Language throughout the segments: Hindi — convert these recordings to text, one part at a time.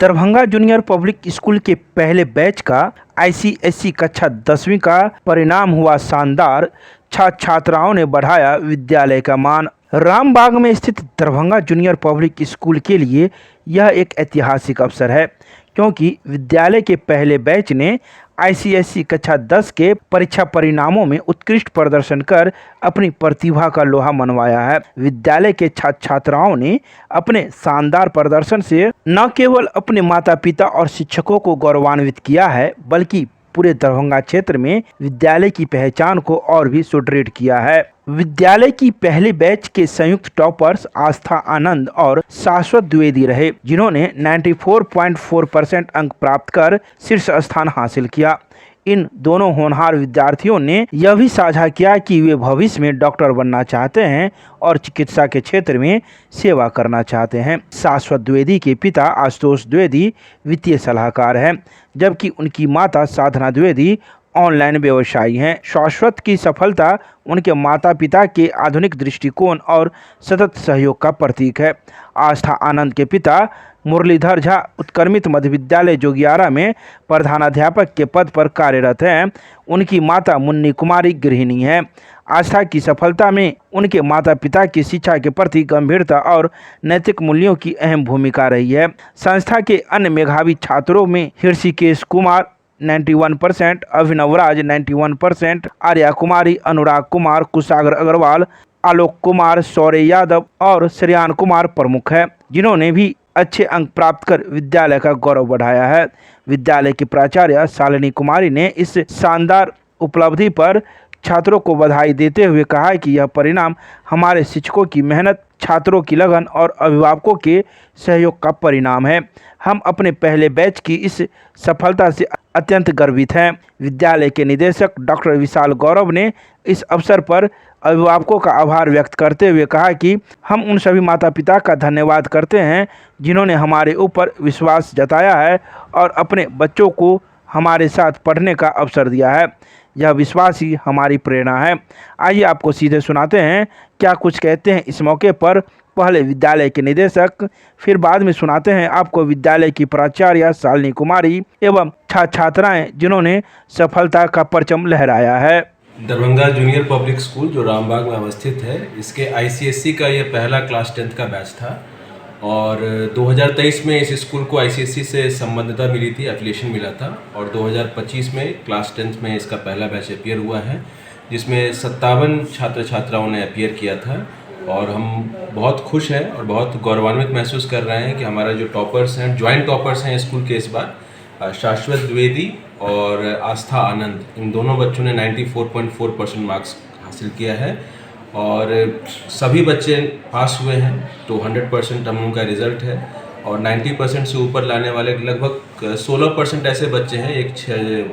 दरभंगा जूनियर पब्लिक स्कूल के पहले बैच का आईसीएसई कक्षा 10वीं का परिणाम हुआ शानदार। छात्र छात्राओं ने बढ़ाया विद्यालय का मान। रामबाग में स्थित दरभंगा जूनियर पब्लिक स्कूल के लिए यह एक ऐतिहासिक अवसर है, क्योंकि विद्यालय के पहले बैच ने आईसीएसई कक्षा 10 के परीक्षा परिणामों में उत्कृष्ट प्रदर्शन कर अपनी प्रतिभा का लोहा मनवाया है। विद्यालय के छात्र छात्राओं ने अपने शानदार प्रदर्शन से न केवल अपने माता पिता और शिक्षकों को गौरवान्वित किया है, बल्कि पूरे दरभंगा क्षेत्र में विद्यालय की पहचान को और भी सुदृढ़ किया है। विद्यालय की पहले बैच के संयुक्त टॉपर्स आस्था आनंद और शाश्वत द्विवेदी रहे, जिन्होंने 94.4% अंक प्राप्त कर शीर्ष स्थान हासिल किया। इन दोनों होनहार विद्यार्थियों ने यह भी साझा किया कि वे भविष्य में डॉक्टर बनना चाहते हैं और चिकित्सा के क्षेत्र में सेवा करना चाहते हैं। शाश्वत द्विवेदी के पिता आशुतोष द्विवेदी वित्तीय सलाहकार हैं, जबकि उनकी माता साधना द्विवेदी ऑनलाइन व्यवसायी हैं। शाश्वत की सफलता उनके माता पिता के आधुनिक दृष्टिकोण और सतत सहयोग का प्रतीक है। आस्था आनंद के पिता मुरलीधर झा उत्क्रमित मध्य विद्यालय जोगियारा में प्रधानाध्यापक के पद पर कार्यरत हैं। उनकी माता मुन्नी कुमारी गृहिणी हैं। आस्था की सफलता में उनके माता पिता की शिक्षा के प्रति गंभीरता और नैतिक मूल्यों की अहम भूमिका रही है। संस्था के अन्य मेधावी छात्रों में ऋषिकेश कुमार 91%, अभिनव राज 91%, आर्या कुमारी, अनुराग कुमार, कुशाग्र अग्रवाल, आलोक कुमार, शौर्य यादव और श्रेयान कुमार प्रमुख हैं, जिन्होंने भी अच्छे अंक प्राप्त कर विद्यालय का गौरव बढ़ाया है। विद्यालय की प्राचार्य शालिनी कुमारी ने इस शानदार उपलब्धि पर छात्रों को बधाई देते हुए कहा कि यह परिणाम हमारे शिक्षकों की मेहनत, छात्रों की लगन और अभिभावकों के सहयोग का परिणाम है। हम अपने पहले बैच की इस सफलता से अत्यंत गर्वित हैं। विद्यालय के निदेशक डॉक्टर विशाल गौरव ने इस अवसर पर अभिभावकों का आभार व्यक्त करते हुए कहा कि हम उन सभी माता पिता का धन्यवाद करते हैं, जिन्होंने हमारे ऊपर विश्वास जताया है और अपने बच्चों को हमारे साथ पढ़ने का अवसर दिया है। यह विश्वास ही हमारी प्रेरणा है। आइए आपको सीधे सुनाते हैं क्या कुछ कहते हैं इस मौके पर पहले विद्यालय के निदेशक, फिर बाद में सुनाते हैं आपको विद्यालय की प्राचार्य शालिनी कुमारी एवं छात्र छात्राएं जिन्होंने सफलता का परचम लहराया है। दरभंगा जूनियर पब्लिक स्कूल जो रामबाग में अवस्थित है, इसके आईसीएसई का ये पहला क्लास 10 का बैच था और 2023 में इस स्कूल को आईसीएसई से संबद्धता मिली थी, एफिलिएशन मिला था और 2025 में क्लास 10 में इसका पहला बैच अपीयर हुआ है, जिसमें 57 छात्र छात्राओं ने अपीयर किया था। और हम बहुत खुश हैं और बहुत गौरवान्वित महसूस कर रहे हैं कि हमारा जो टॉपर्स हैं, जॉइंट टॉपर्स हैं स्कूल के इस बार, शाश्वत द्विवेदी और आस्था आनंद, इन दोनों बच्चों ने 94.4% मार्क्स हासिल किया है और सभी बच्चे पास हुए हैं। तो 100% हम लोगों का रिज़ल्ट है और 90% से ऊपर लाने वाले लगभग 16% ऐसे बच्चे हैं,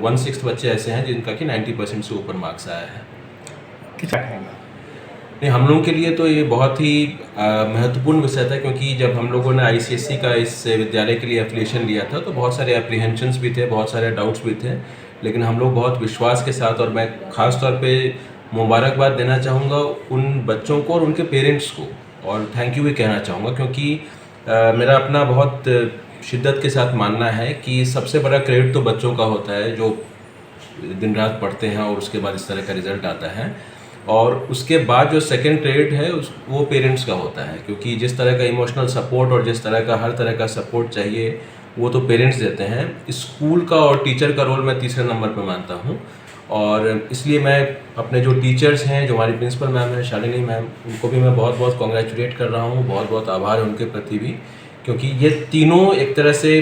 1/6 बच्चे ऐसे हैं जिनका कि 90% से ऊपर मार्क्स आया है। नहीं, हम लोगों के लिए तो ये बहुत ही महत्वपूर्ण विषय था, क्योंकि जब हम लोगों ने आईसीएसई का इस विद्यालय के लिए एफिलिएशन लिया था तो बहुत सारे एप्रीहेंशंस भी थे, बहुत सारे डाउट्स भी थे, लेकिन हम लोग बहुत विश्वास के साथ, और मैं ख़ास तौर पे मुबारकबाद देना चाहूँगा उन बच्चों को और उनके पेरेंट्स को, और थैंक यू भी कहना चाहूँगा, क्योंकि मेरा अपना बहुत शिद्दत के साथ मानना है कि सबसे बड़ा क्रेडिट तो बच्चों का होता है जो दिन रात पढ़ते हैं और उसके बाद इस तरह का रिज़ल्ट आता है, और उसके बाद जो सेकंड क्रेडिट है वो पेरेंट्स का होता है, क्योंकि जिस तरह का इमोशनल सपोर्ट और जिस तरह का हर तरह का सपोर्ट चाहिए वो तो पेरेंट्स देते हैं। स्कूल का और टीचर का रोल मैं तीसरे नंबर पर मानता हूँ, और इसलिए मैं अपने जो टीचर्स हैं, जो हमारी प्रिंसिपल मैम है शालिनी मैम, उनको भी मैं बहुत बहुत कॉन्ग्रेचुलेट कर रहा हूँ, बहुत बहुत आभार है उनके प्रति भी, क्योंकि ये तीनों एक तरह से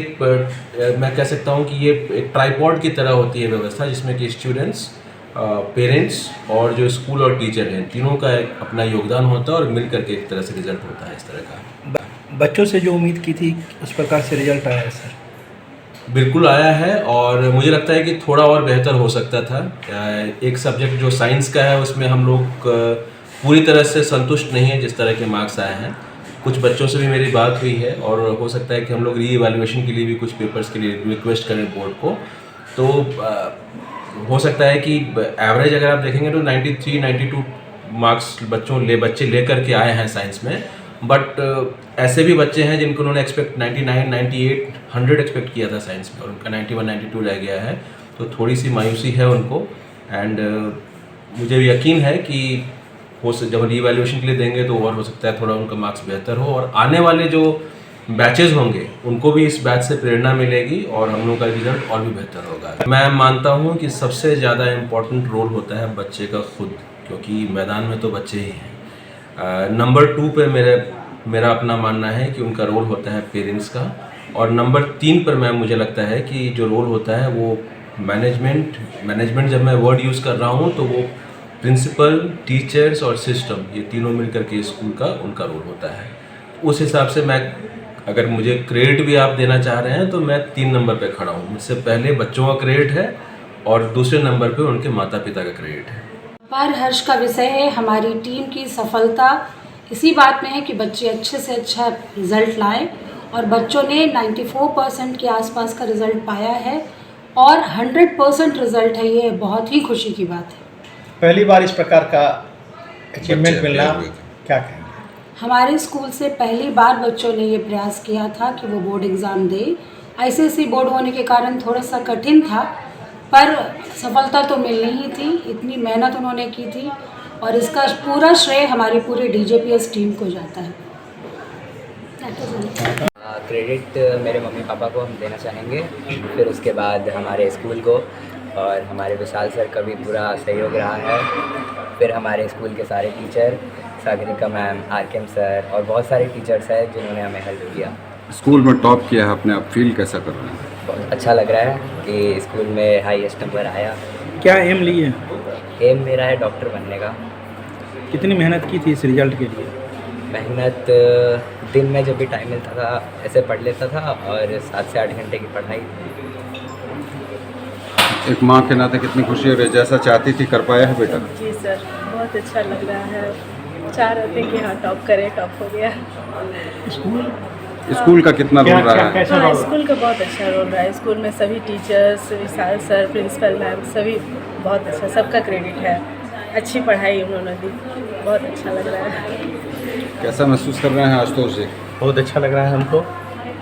मैं कह सकता हूँ कि ये एक ट्राइपॉड की तरह होती है व्यवस्था, जिसमें कि स्टूडेंट्स, पेरेंट्स और जो स्कूल और टीचर हैं, तीनों का एक अपना योगदान होता है और मिल करके एक तरह से रिजल्ट होता है इस तरह का। बच्चों से जो उम्मीद की थी उस प्रकार से रिजल्ट आया है सर? बिल्कुल आया है, और मुझे लगता है कि थोड़ा और बेहतर हो सकता था। एक सब्जेक्ट जो साइंस का है उसमें हम लोग पूरी तरह से संतुष्ट नहीं है जिस तरह के मार्क्स आए हैं। कुछ बच्चों से भी मेरी बात हुई है और हो सकता है कि हम लोग री इवैल्यूएशन के लिए भी कुछ पेपर्स के लिए रिक्वेस्ट करें बोर्ड को, तो हो सकता है कि एवरेज अगर आप देखेंगे तो 93-92 मार्क्स बच्चे ले करके आए हैं साइंस में, बट ऐसे भी बच्चे हैं जिनको उन्होंने एक्सपेक्ट 99, 98, 100 एक्सपेक्ट किया था साइंस में और उनका 91, 92 रह गया है, तो थोड़ी सी मायूसी है उनको। एंड मुझे यकीन है कि जब रीवैल्यूएशन के लिए देंगे तो और हो सकता है थोड़ा उनका मार्क्स बेहतर हो, और आने वाले जो बैचेज होंगे उनको भी इस बैच से प्रेरणा मिलेगी और हम लोगों का रिजल्ट और भी बेहतर होगा। मैं मानता हूँ कि सबसे ज़्यादा इम्पोर्टेंट रोल होता है बच्चे का खुद, क्योंकि मैदान में तो बच्चे ही हैं। नंबर 2 पे मेरा अपना मानना है कि उनका रोल होता है पेरेंट्स का, और नंबर 3 पर मुझे लगता है कि जो रोल होता है वो मैनेजमेंट जब मैं वर्ड यूज़ कर रहा हूँ तो वो प्रिंसिपल, टीचर्स और सिस्टम, ये तीनों मिलकर के स्कूल का उनका रोल होता है। उस हिसाब से मैं, अगर मुझे क्रेडिट भी आप देना चाह रहे हैं तो मैं 3 नंबर पे खड़ा हूँ। मुझसे पहले बच्चों का क्रेडिट है और दूसरे नंबर पे उनके माता पिता का क्रेडिट है। पर हर्ष का विषय है हमारी टीम की सफलता इसी बात में है कि बच्चे अच्छे से अच्छा रिज़ल्ट लाएं, और बच्चों ने 94% के आसपास का रिज़ल्ट पाया है और 100% रिज़ल्ट है। ये बहुत ही खुशी की बात है। पहली बार इस प्रकार का अचीवमेंट मिलना, क्या कहेंगे? हमारे स्कूल से पहली बार बच्चों ने ये प्रयास किया था कि वो बोर्ड एग्ज़ाम दे। आईसीएसई बोर्ड होने के कारण थोड़ा सा कठिन था, पर सफलता तो मिलनी ही थी। इतनी मेहनत उन्होंने की थी और इसका पूरा श्रेय हमारी पूरी डीजेपीएस टीम को जाता है। क्रेडिट मेरे मम्मी पापा को हम देना चाहेंगे, फिर उसके बाद हमारे स्कूल को, और हमारे विशाल सर का भी पूरा सहयोग रहा है, फिर हमारे स्कूल के सारे टीचर, सागरिका मैम, आरकेम सर और बहुत सारे टीचर्स हैं जिन्होंने हमें हेल्प किया। स्कूल में टॉप किया है, अपने आप फील कैसा कर रहे हैं? बहुत अच्छा लग रहा है कि स्कूल में हाईएस्ट नंबर आया। क्या एम लिए? एम मेरा है डॉक्टर बनने का। कितनी मेहनत की थी इस रिजल्ट के लिए? मेहनत दिन में जब भी टाइम मिलता था ऐसे पढ़ लेता था, और 7 से 8 घंटे की पढ़ाई। एक माँ के नाते कितनी खुशी हो रही है, जैसा चाहती थी कर पाया है बेटा? जी सर, बहुत अच्छा लग रहा है। चाह रहे थे कि हाँ टॉप करें, टॉप हो गया। स्कूल का कितना रोल रहा है? कैसा हाँ, रोल? स्कूल का बहुत अच्छा रोल रहा है। स्कूल में सभी टीचर्स, विशाल सर, प्रिंसिपल मैम, सभी बहुत अच्छा, सबका क्रेडिट है। अच्छी पढ़ाई उन्होंने दी, बहुत अच्छा लग रहा है। कैसा महसूस कर रहे हैं आशुतोष जी? बहुत अच्छा लग रहा है हमको।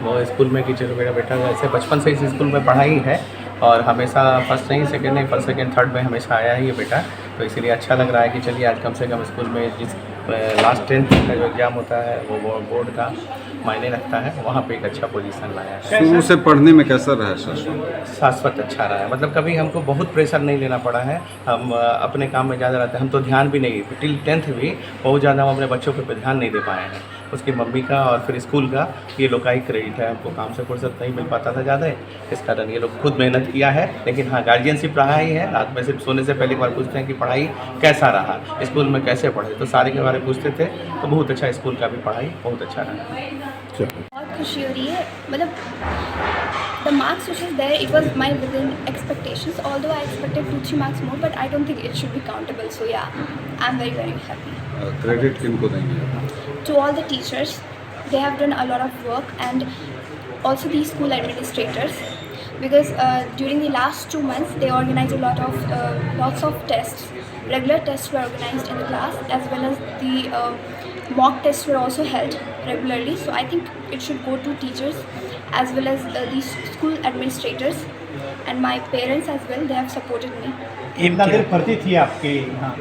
वो स्कूल में कि चलो मेरा बेटा ऐसे बचपन से इस स्कूल में पढ़ाई है और हमेशा फर्स्ट नहीं, सेकंड नहीं, फर्स्ट सेकंड थर्ड में हमेशा आया है ये बेटा, तो इसीलिए अच्छा लग रहा है कि चलिए आज कम से कम स्कूल में जिस लास्ट 10th का जो एग्ज़ाम होता है वो बोर्ड का मायने रखता है, वहाँ पे एक अच्छा पोजीशन लाया है। शुरू से पढ़ने में कैसा रहा है शाश्वत? शाश्वत अच्छा रहा है, मतलब कभी हमको बहुत प्रेशर नहीं लेना पड़ा है। हम अपने काम में ज़्यादा रहते हैं, हम तो ध्यान भी नहीं, टिल 10th भी बहुत ज़्यादा हम अपने बच्चों पे ध्यान नहीं दे पाए हैं। उसकी मम्मी का और फिर स्कूल का, ये लोग का ही क्रेडिट है। हमको काम से फुर्सत नहीं मिल पाता था ज़्यादा, इस कारण ये लोग खुद मेहनत किया है। लेकिन हाँ, गार्जियनशिप रहा ही है। रात में सिर्फ सोने से पहले एक बार पूछते हैं कि पढ़ाई कैसा रहा, स्कूल में कैसे पढ़े, तो सारे के बारे में पूछते थे। तो बहुत अच्छा, स्कूल का भी पढ़ाई बहुत अच्छा रहा। बहुत खुशी हो रही है, मतलब the marks which is there, it was my within expectations, although I expected 2-3 marks more, but I don't think it should be countable. So yeah, I'm very very happy. Credit किनको देंगे? To all the teachers, they have done a lot of work, and also the school administrators, because during the last 2 months they organized lots of tests. Regular tests were organized in the class, as well as the mock tests were also held regularly. So I think it should go to teachers as well as the school administrators and my parents as well. They have supported me. कितना देर पढ़ती थी आपके यहाँ?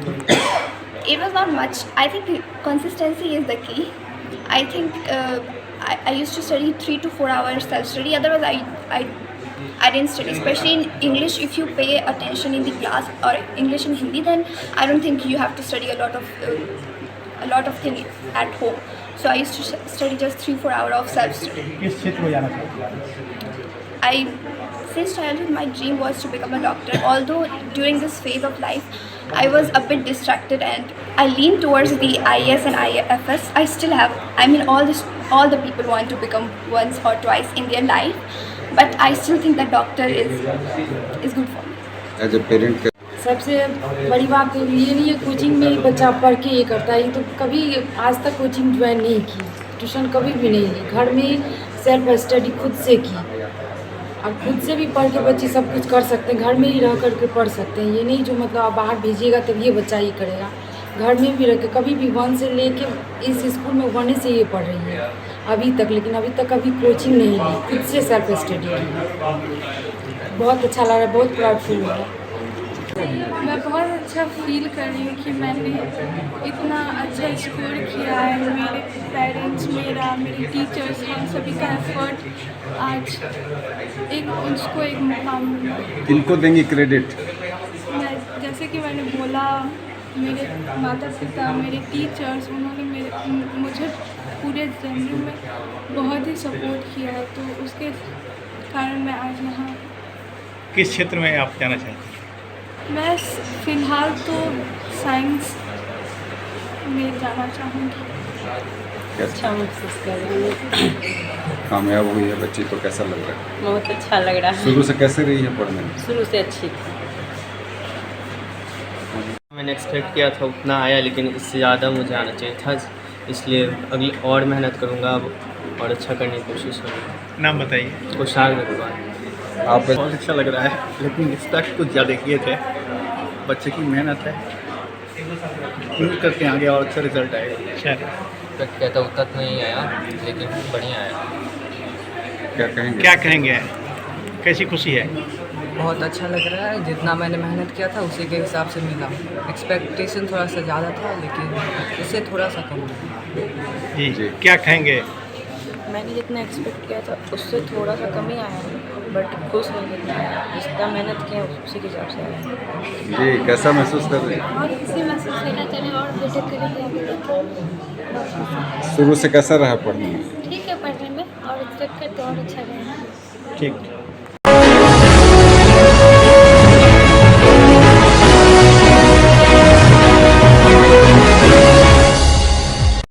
It was not much. I think consistency is the key. I think I used to study 3 to 4 hours self-study. Otherwise, I didn't study. Especially in English, if you pay attention in the class, or English and Hindi, then I don't think you have to study a lot of things at home. So I used to study just 3-4 hours of self-study. किस क्षेत्र में जाना चाहती हैं? Since childhood, my dream was to become a doctor. Although during this phase of life, I was a bit distracted and I leaned towards the IAS and IFS. I still have. I mean, all the people want to become once or twice in their life, but I still think that doctor is good for me. As a parent सबसे बड़ी बात तो ये नहीं है कोचिंग में बच्चा पढ़ के ये करता है, तो कभी आज तक कोचिंग ज्वाइन नहीं की, ट्यूशन कभी भी नहीं की, घर में सेल्फ स्टडी खुद से की, और खुद से भी पढ़ के बच्चे सब कुछ कर सकते हैं, घर में ही रह करके पढ़ सकते हैं। ये नहीं जो मतलब आप बाहर भेजिएगा तब ये बच्चा ये करेगा, घर में भी रह के कभी भी 1 से लेके इस स्कूल में 1 से ये पढ़ रही है अभी तक, लेकिन अभी तक कभी कोचिंग नहीं ली, खुद से सेल्फ स्टडी की। बहुत अच्छा लग रहा है, बहुत प्राउड फील हो रहा है। मैं बहुत अच्छा फील कर रही हूँ कि मैंने इतना अच्छा स्कोर किया है। मेरे पेरेंट्स, मेरे टीचर्स, हम सभी का एफर्ट आज उसको एक मुकाम मिला। किनको देंगी क्रेडिट? जैसे कि मैंने बोला, मेरे माता पिता, मेरे टीचर्स, उन्होंने मुझे पूरे जर्नी में बहुत ही सपोर्ट किया है, तो उसके कारण मैं आज यहाँ। किस क्षेत्र में आप जाना चाहते हैं? मैं फ़िलहाल तो साइंस में जाना चाहूँगी। अच्छा महसूस कर रही हूँ, कामयाब हुई है बच्ची तो कैसा लग रहा है? बहुत अच्छा लग रहा है। शुरू से कैसे रही है पढ़ने में? शुरू से अच्छी थी। मैंने एक्सपेक्ट किया था उतना आया, लेकिन इससे ज़्यादा मुझे आना चाहिए था, इसलिए अगली और मेहनत करूँगा और अच्छा करने की कोशिश करूँगा। नाम बताइए। कुशाल अग्रवाल। आप बहुत अच्छा लग रहा है, लेकिन एक्सपेक्ट कुछ ज़्यादा किए थे। बच्चे की मेहनत है, उम्मीद करते हैं आगे और अच्छा रिजल्ट आएगा। एक्सपेक्ट किया था उतना नहीं आया, लेकिन बढ़िया आया। क्या कहेंगे? कैसी खुशी है? बहुत अच्छा लग रहा है, जितना मैंने मेहनत किया था उसी के हिसाब से मिला। एक्सपेक्टेशन थोड़ा सा ज़्यादा था, लेकिन इससे थोड़ा सा कम हुआ। जी, क्या कहेंगे? मैंने जितना एक्सपेक्ट किया था उससे थोड़ा सा कम ही आया, बट खुश नहीं जितना आया, जितना मेहनत किया उसी के हिसाब से आया। जी, कैसा महसूस कर रहे हैं? और खुशी महसूस करना चाहिए और बेटर करेंगे। शुरू से कैसा रहा पढ़ने में? ठीक है पढ़ने में, और एक्सपेक्ट करते और अच्छा रहेगा। ठीक।